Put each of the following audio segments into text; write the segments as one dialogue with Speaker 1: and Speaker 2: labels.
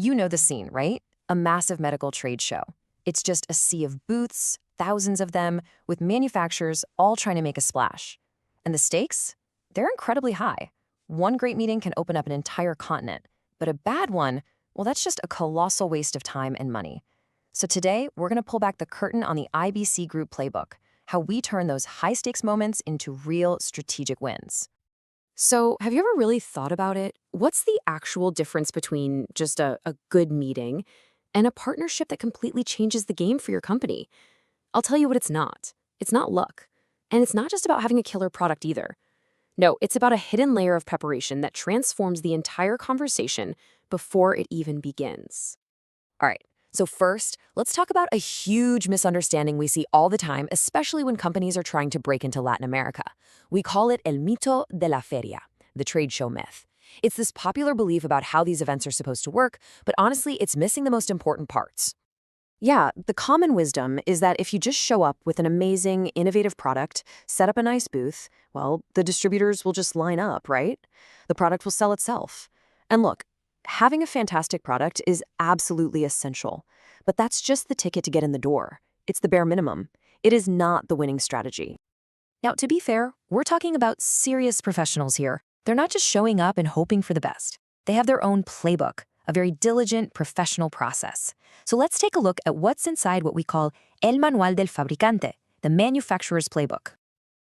Speaker 1: You know the scene, right? A massive medical trade show. It's just a sea of booths, thousands of them, with manufacturers all trying to make a splash. And the stakes? They're incredibly high. One great meeting can open up an entire continent, but a bad one, well, that's just a colossal waste of time and money. So today, we're going to pull back the curtain on the IBC Group Playbook, how we turn those high-stakes moments into real strategic wins.
Speaker 2: So, have you ever really thought about it? What's the actual difference between just a good meeting and a partnership that completely changes the game for your company? I'll tell you what it's not. It's not luck. And it's not just about having a killer product either. No, it's about a hidden layer of preparation that transforms the entire conversation before it even begins.
Speaker 1: All right, so first, let's talk about a huge misunderstanding we see all the time, especially when companies are trying to break into Latin America. We call it el mito de la feria, the trade show myth. It's this popular belief about how these events are supposed to work, but honestly, it's missing the most important parts. Yeah, the common wisdom is that if you just show up with an amazing, innovative product, set up a nice booth, well, the distributors will just line up, right? The product will sell itself. And look, having a fantastic product is absolutely essential, but that's just the ticket to get in the door. It's the bare minimum. It is not the winning strategy. Now, to be fair, we're talking about serious professionals here. They're not just showing up and hoping for the best. They have their own playbook, a very diligent, professional process. So let's take a look at what's inside what we call El Manual del Fabricante, the manufacturer's playbook.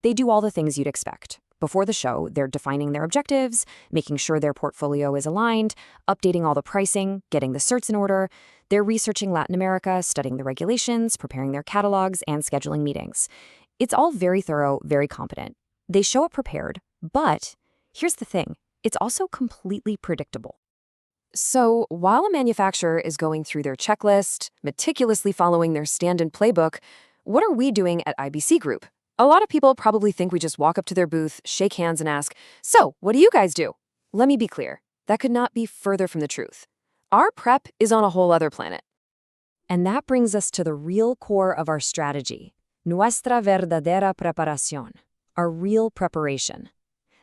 Speaker 1: They do all the things you'd expect. Before the show, they're defining their objectives, making sure their portfolio is aligned, updating all the pricing, getting the certs in order. They're researching Latin America, studying the regulations, preparing their catalogs, and scheduling meetings. It's all very thorough, very competent. They show up prepared, but here's the thing, it's also completely predictable. So while a manufacturer is going through their checklist, meticulously following their stand-in playbook, what are we doing at IBC Group? A lot of people probably think we just walk up to their booth, shake hands, and ask, "So, what do you guys do?" Let me be clear. That could not be further from the truth. Our prep is on a whole other planet. And that brings us to the real core of our strategy, nuestra verdadera preparación, our real preparation.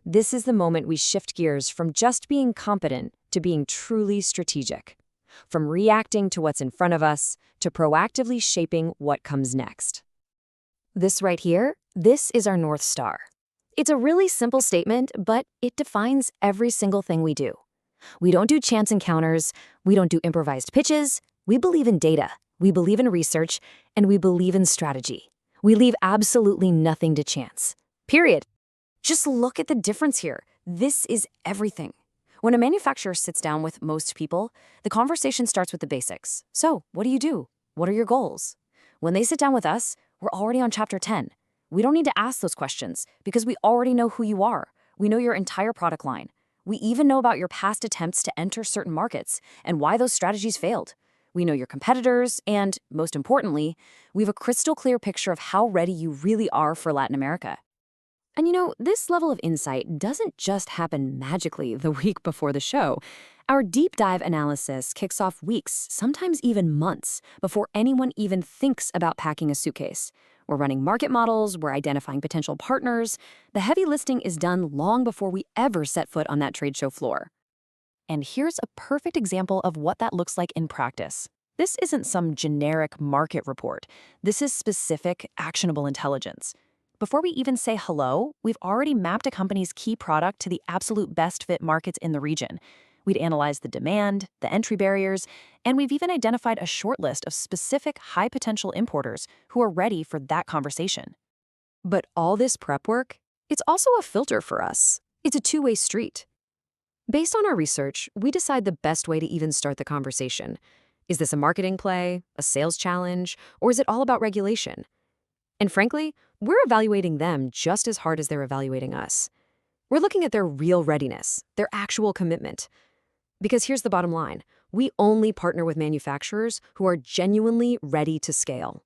Speaker 1: This is the moment we shift gears from just being competent to being truly strategic, from reacting to what's in front of us to proactively shaping what comes next. This right here, this is our North Star. It's a really simple statement, but it defines every single thing we do. We don't do chance encounters, we don't do improvised pitches, we believe in data, we believe in research, and we believe in strategy. We leave absolutely nothing to chance. Period. Just look at the difference here. This is everything. When a manufacturer sits down with most people, the conversation starts with the basics. So, what do you do? What are your goals? When they sit down with us, we're already on chapter 10. We don't need to ask those questions because we already know who you are. We know your entire product line. We even know about your past attempts to enter certain markets and why those strategies failed. We know your competitors, and most importantly, we have a crystal clear picture of how ready you really are for Latin America. And you know, this level of insight doesn't just happen magically the week before the show. Our deep dive analysis kicks off weeks, sometimes even months, before anyone even thinks about packing a suitcase. We're running market models, we're identifying potential partners. The heavy lifting is done long before we ever set foot on that trade show floor. And here's a perfect example of what that looks like in practice. This isn't some generic market report. This is specific, actionable intelligence. Before we even say hello, we've already mapped a company's key product to the absolute best fit markets in the region. We'd analyzed the demand, the entry barriers, and we've even identified a short list of specific high-potential importers who are ready for that conversation. But all this prep work, it's also a filter for us. It's a two-way street. Based on our research, we decide the best way to even start the conversation. Is this a marketing play, a sales challenge, or is it all about regulation? And frankly, we're evaluating them just as hard as they're evaluating us. We're looking at their real readiness, their actual commitment. Because here's the bottom line. We only partner with manufacturers who are genuinely ready to scale.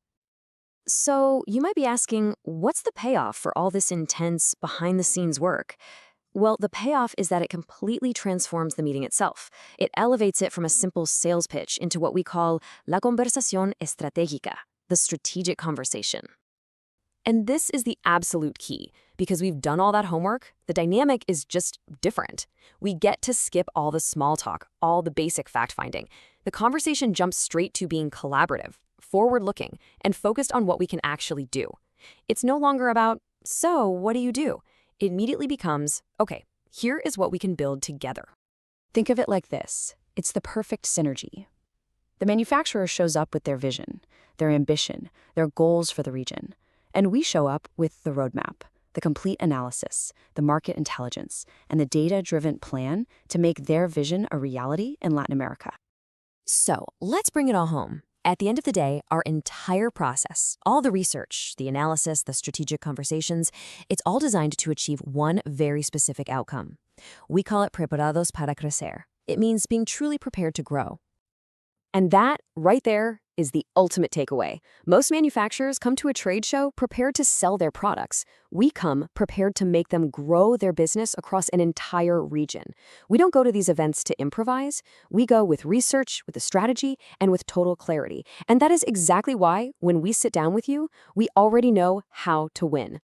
Speaker 1: So you might be asking, what's the payoff for all this intense, behind-the-scenes work? Well, the payoff is that it completely transforms the meeting itself. It elevates it from a simple sales pitch into what we call la conversación estratégica, the strategic conversation. And this is the absolute key, because we've done all that homework, the dynamic is just different. We get to skip all the small talk, all the basic fact-finding. The conversation jumps straight to being collaborative, forward-looking, and focused on what we can actually do. It's no longer about, so what do you do? It immediately becomes, okay, here is what we can build together.
Speaker 2: Think of it like this. It's the perfect synergy. The manufacturer shows up with their vision, their ambition, their goals for the region. And we show up with the roadmap, the complete analysis, the market intelligence, and the data-driven plan to make their vision a reality in Latin America.
Speaker 1: So let's bring it all home. At the end of the day, our entire process, all the research, the analysis, the strategic conversations, it's all designed to achieve one very specific outcome. We call it preparados para crecer. It means being truly prepared to grow. And that, right there, is the ultimate takeaway. Most manufacturers come to a trade show prepared to sell their products. We come prepared to make them grow their business across an entire region. We don't go to these events to improvise. We go with research, with a strategy, and with total clarity. And that is exactly why, when we sit down with you, we already know how to win.